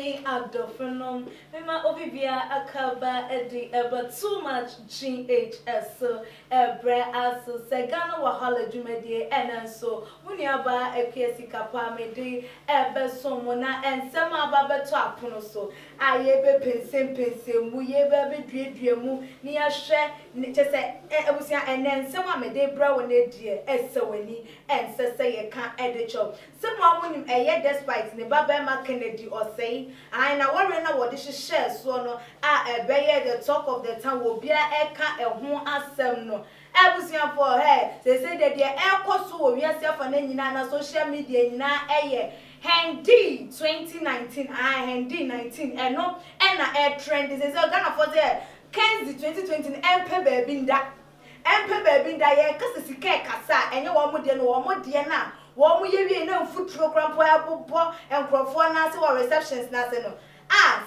me Abdophonom, Mima Obibia Akaba Eddie, but too much GHS, Bre as Segana Wahala Jumedi, and so Muniaba Epiesi Kapamedi, Ebesomona, and Sama Baba Tapunoso. I ebe pensem mu yebe duemu ni ahwe ni chese ebusia enen sema me de bra wona die eseweni ensese ye kan edecho sema amunim eye despite ne baba ma Kennedy osei ai na worry na wode hye so no a ebeye the talk of the town wo bia eka eho asem no ebusia for her say de ekoso wo wiase afa na nyina na social media nyina eye Hendee 2019 Hendee 19 no na air trend this is Ghana for there Kenzi 2020 empe baby nda ye kasa sika kasa enye wo mo de no wo mo de na wo mo ye wie na food program po abobo enkrofo na se wo receptions na se no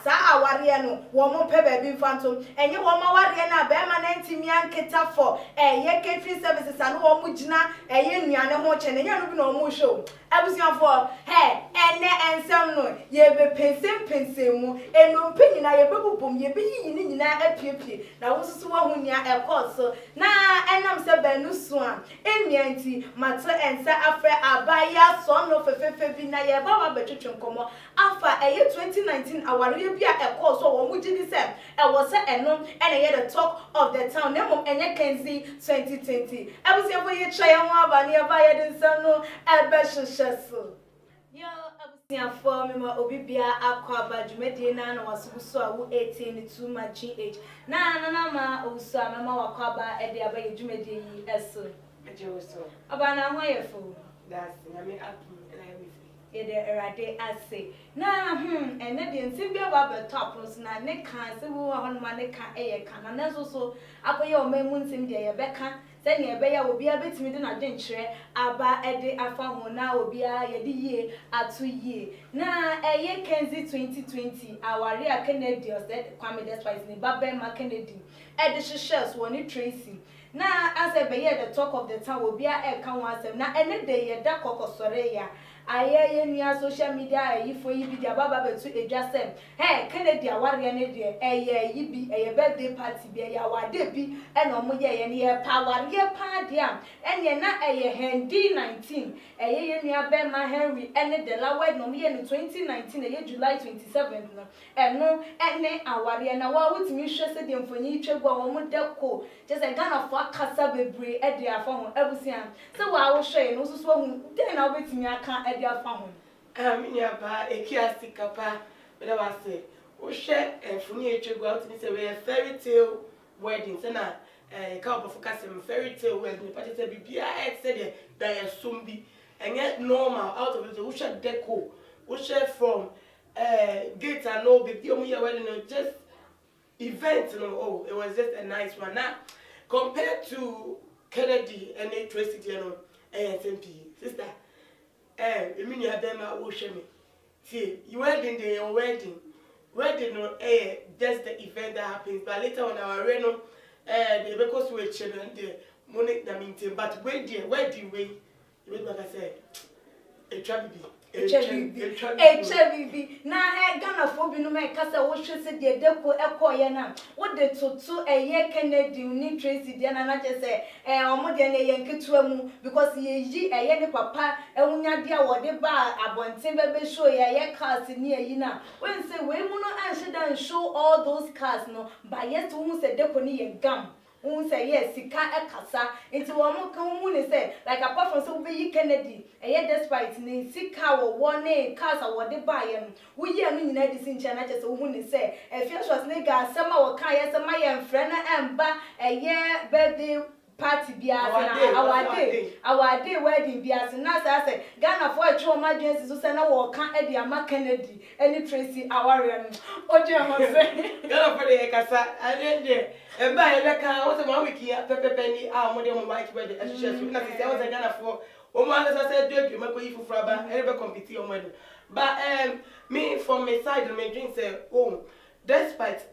sa aware no wo mo pe baby mfantom enye wo ma ware na be ma na ntimi anketa for ye catering services anu wo mo gina ye nnuane ho che ne nya no bi na wo mo show abusian for ene ensem no ye be pensem mu eno mpanyi na ye bebubum ye be yi ni nyina apiepie na wo susu wo hunia ekoso na enam se banu so a emianti mato ensa afre abaya so no fefefe bi na ye ba wa betwetwe nkomo afa 2019 aware bi a ekoso wo mu gidi se e wo se eno ene ye the talk of the town na mom enye Kenzi 2020 abusian for ye try ho aba ne ba ye den nsem no ebe Yo, abusia for me ma obibia akwa badwumedie na na wasuguso a wo 18 too much GH na ma obuso amama wakwa ba ede aba yedwumedie yi eso ejewo so aba na ho yefo that's na me atum na me ede erade ase na ene de nsimbi aba be top na ne kan se wo ho ma ne kan eye kan na so akoye o memu nsim de ye beka sani ebe ya obi abetimi de na dwenkyere aba ede afa ho na obi a ye de yie atu yie na eye Kenzi 2020 aware a Kennedy said Kwame despite ni baba ma Kennedy ede hyehyes woni Tracy na as ebe ye the talk of the town obi a e kan wasem na ene de ye da kokosore ya ayeye nua social media ayifo yi bi dia baba betu edwasem Kennedy aware ne de eye yi bi eye birthday party bi eye awade bi ena omo ye ne ye power ye pa dia enye na eye Hendee 19 eye nua be ma Henry ene de la wed no mo ye no 2019 eye July 27th no eno ene aware na wa wutimi hwe se de mfonyi twegu a mo de ko je se Ghana for akasa bebre e de afa ho abusian se wa wo hwe no so hu den na obetimi aka dia famu minya ba ekiasi kapa bela wase wo hwe enfuni etwegu out ni se we fairy tale wedding se na ka obofocus fairy tale wedding pa se bibia se de da sombi enye normal out of it wo hwe deco wo hwe from gate and no baby omu ya wedding no just event no it was just a nice one now compared to Kennedy and Tracy no SMP sister Emini Adema wo hwe me. See, you wedding day or wedding no just the event that happens but later on our reno the because we children the money na maintain but wedding way you make like I say a trabibi HBB na Ghana for bi no me kasa wo hwe se de deco ekoye na wo de toto eye Kennedy ni Tracy de na na che se omo de na ye nketua mu because ye yi eye ne papa ewunya de a wo de ba abonten bebe show ye cars ni ayi na when say we mu no anhye dan show all those cars no but yet wo se deco ni ye gam say yes sika ekasa nti wo mo kan mu ne say like apart from so be Kennedy despite ni sika wo one cars a wo de ba ye no wo ye no nyina de sincha na che so hu ne say fiasos ne ga asema wo kan ye sema ye mfre na emba birthday party biasa na our day wedding biasa na say Ghana for a choma agency so say na wo kan e dia ma Kennedy any Tracy aware no oje ho say Ghana for the kasa adende e ba e beka wo say ma wiki pepepe ni mo de mo white wedding association na say wo say Ghana for o mo anga say do adwuma ko yifu fraba e be compete o wedding but me from my side me drink say despite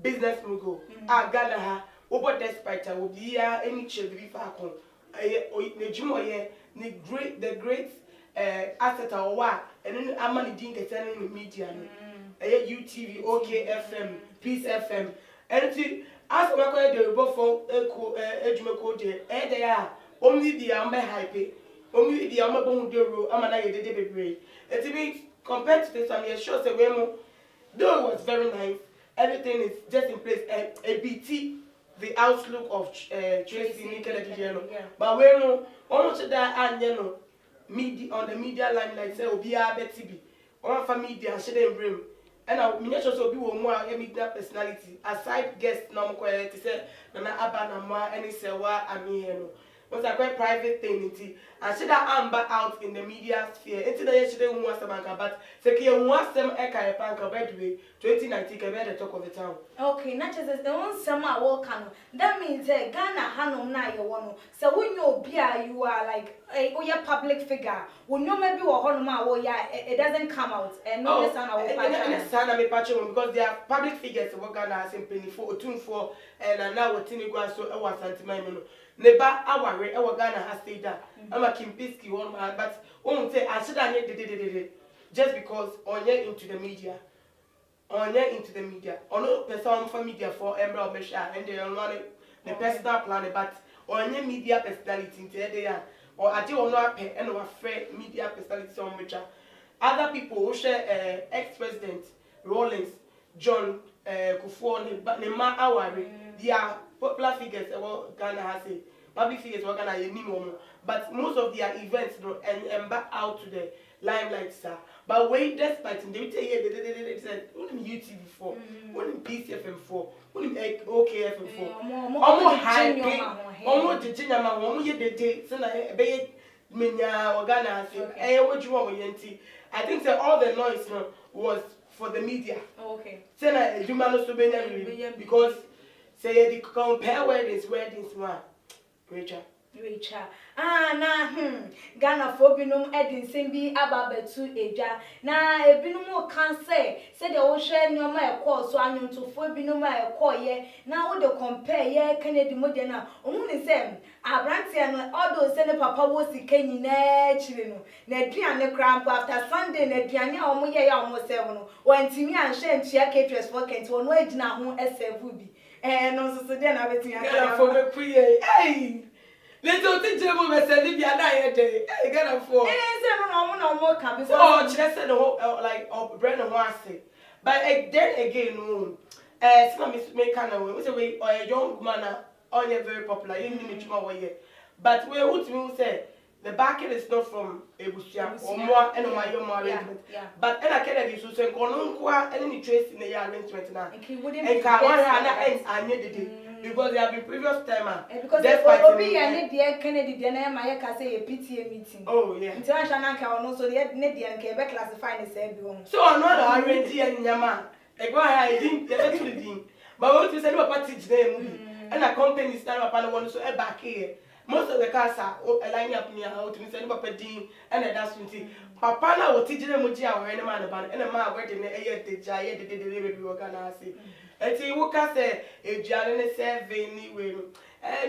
business mugo Ghana ha Obo despite I will be here any children for akon the great asset or what and then amani din ke send in media UTV, OK FM, Peace FM. And see, as I'm going to go for Ejumeko Day, they are only the Amber Hype, only the Amber Bonduro, Amana Baby. And to me, compared to this, I'm sure the Wemo, though it was very nice, everything is just in place. A BT, the outlook of Tracy Nickel, but Wemo, almost that and media on the media limelight say obi a betibi on fa media shede brim and I mean just obi wo mu a media personality aside guest na mo kwere ti say na aba na mo any say wa ami here no was a quite private thing nti and she that amber out in the media sphere nti na ye shede hu asem but say ke hu asem e kai panka by the way 2019 ke be the talk of the town. Okay, not just the one summer walk can that means Ghana hanom na ye wono so when you are like a public figure when you maybe or honoma it doesn't come out and no son because they are public figures what Ghana has in penny for for and now what tini go so was antimano neba aware e what Ghana has stayed that I'm a Kimpiski one man but won't say I should have just because on into the media. Into the media. On no person for media for Ember Mesha and they are the personal plan, but on media personality they are or I do not pay and afraid media personality on which other people who share ex-president Rawlings, John Kufuor, but Nema Awari, they are popular figures what Ghana has a public figures what Ghana anymore. But most of their events and embark out to the limelight, sir. But wait, despite them, they said, "Only UTV 4, only PCFM 4, only OKFM 4, almost high pay, almost the Jinama, almost the day, so I beg Minya or Ghana. Say, what you want with I think that all the noise was for the media. Okay. Say, you man also because say they compare weddings, one, Rachel. Ghana for binum edin sembi ababetu eja na ebinum kan say the ocean no ma ekọ so anyunto for binum ma ekọ ye na wo de compare ye Kennedy model na omu ni say abrantia no odo say ne papa wo sika nyina chire no na aduane cramp after Sunday na aduane a omu ye ya omu serve no wantimi anhye ntua caterers for Kent wo no agina ho eserve bi no so dey na betia Ghana for me kuye hey little teacher will be sending me a night day. I get a four. No can be so just said the whole like brand of Marcy. But then again, some make kind of way or a young man on a very popular in the way. But we would say the backing is not from a Busia or more and my young arrangement. But I can't give you say, Konunqua and any trace in the arrangement now. And I needed it. Because they have been previous time because they be and the Kennedy then my say a PTA meeting. Oh yeah. International can also the Nedi and Quebec classify the same. So another arrange and Yama. I go ahead, I didn't get to the dean. But what you said about teach them and a company stand up and one so back here. Most of the cars are lining up near how to send up a dean and a dust with Papa now will teach them Mujia or any man about and a man waiting a year to Jay the baby work and I say. And see, what can say a journalist anyway.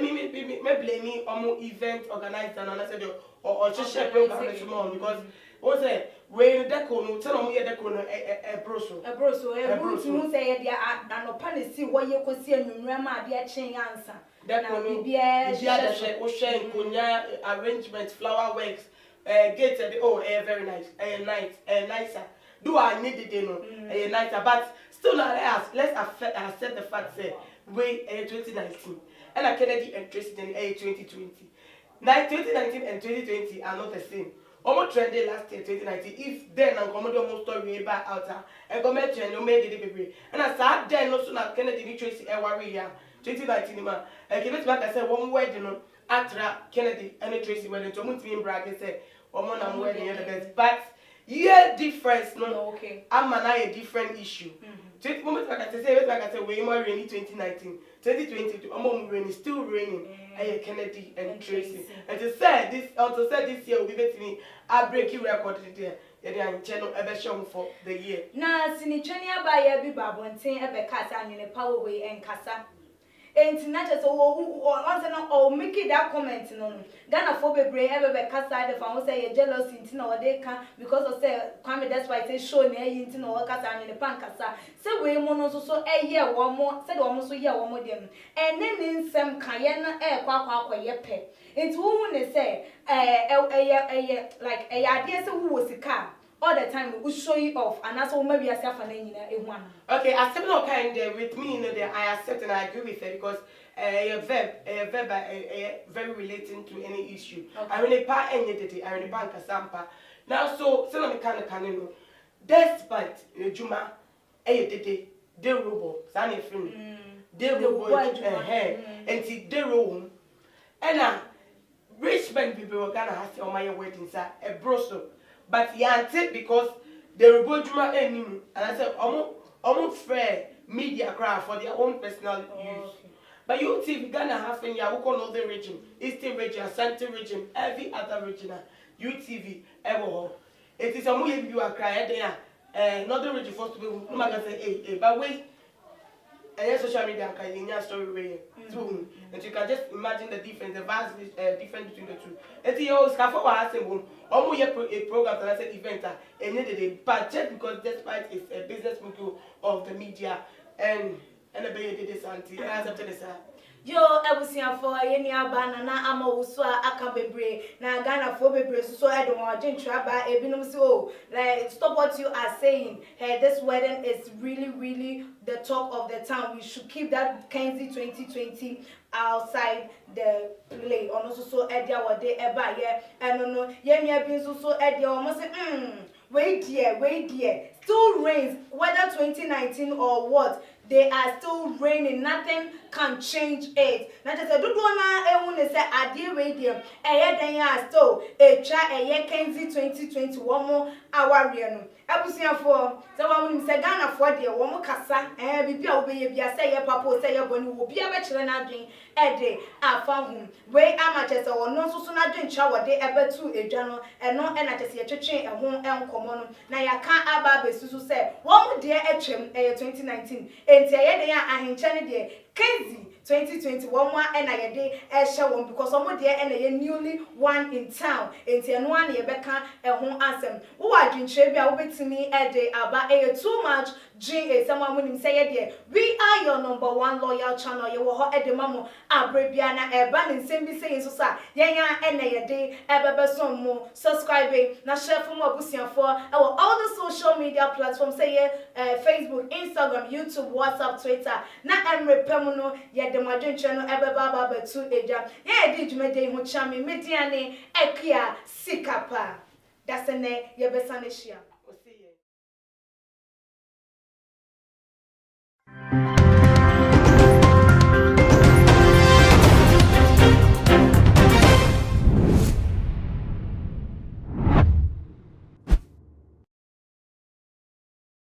Me blame me on more event organized and I said, or just share program tomorrow because what say when the deco, tell me a deco, a broso, say they are no panisi what you could see and remember their chain answer. That will be a ocean, Kunya arrangement, flower works, gates at the very nice, nicer. Do I need it, nicer, but still not let's accept the fact that we 2019 and a Kennedy and Tracy in 2020. 2019 and 2020 are not the same. Almost trendy last year 2019. If then and come almost story back out and come and no made the baby. And I said then also not Kennedy and Tracy and warrior 2019 man. And give it back I said one word after Kennedy and Tracy went into me brag and said one more I'm wedding the best. But yeah, difference no. Okay. I'm a different issue. 20 moments like I say, way more rainy 2019, 2022. I'm rainy, still raining. Kennedy and Tracy. And to say this year will be better me. I break your record there. Yeah, channel ever shown for the year. Now, Sinichania by every babontin ever cast and in a power way and cassa. enti na che so on say na o make that comment no Ghana for bebre ebe kasa de fa say ye jealousy nti na o dey kan because of say Kwame that's why say show na yi nti na o kasa anyi ne pan kasa say we mo no so eye wo mo say de wo mo so ye wo mo dem ene ne nsem kan ye na kwa ye pe enti wo hu ne say like ade say wo sika all the time we show you off and that's what maybe I say for nyina ehun ana. Okay, accept no kind there with me, you know, there I accept and I agree with her because a verb very relating to any issue. Okay. I really pa any dede, I really bank sampa. Now so me can no. Despite Juma dede de robo, sane film. De robo and see de robo. And rich men people were gonna have to my wedding sir a broso. But yante because the Robojuma and I said almost fair media crowd for their own personal use. Okay. But you see Ghana have in your northern region, eastern region, central region, every other region, UTV ever. It is a more you are crying there. Northern region first to be no matter say but wait. And social media can in story too. And you can just imagine the difference, the vast difference between the two. And you always have for saying almost a program that I said event and then but just because despite it's a business model of the media and the baby did this auntie and as after this yo ebusia for yeni aba na ama wuso aka bebre na Ghana for bebre so edon odwentwa ba ebinum say oh like stop what you are saying. Hey, this wedding is really the talk of the town. We should keep that Kenzie 2020 outside the play. On also so edia wode eba here and no yemi bin so edia almost say wait there still rains whether 2019 or what. They are still raining. Nothing can change it. Not just a do na ehun say adie we dem. Eye den ya still etwa eye Kenzie 2020 one more hour no. Abusiafo say one say Ghana for there one more kasa bibi a obeye bia say ye papa say ye boni wo bia be kire na adwen ede afa hu. We amache say wono so na adwen cha wode ebetu edwa no eno na che say ye twetwe ehun enkomo no na ya kan aba besusu say one de etwem 2019 enti ayede ya ahenche ne de Kenzie 2020 one more and I day one because some there and a newly one in town enti eno an ye beka ehun asem wo adwenche bia wo betimi ede aba too much GA someone when say there we are your number one loyal channel ye wo ho ede mamo abrebia na eba ne nsem bi say so sa yenya and ye day ebebe so mo subscribe na share for mo abusiafo all the social media platforms say Facebook, Instagram, YouTube, WhatsApp, Twitter na emrepem no ye de madwenche no ebeba baba tu eja ye di dwumede ho chame mediane ekia sikapa dasene ye besane hia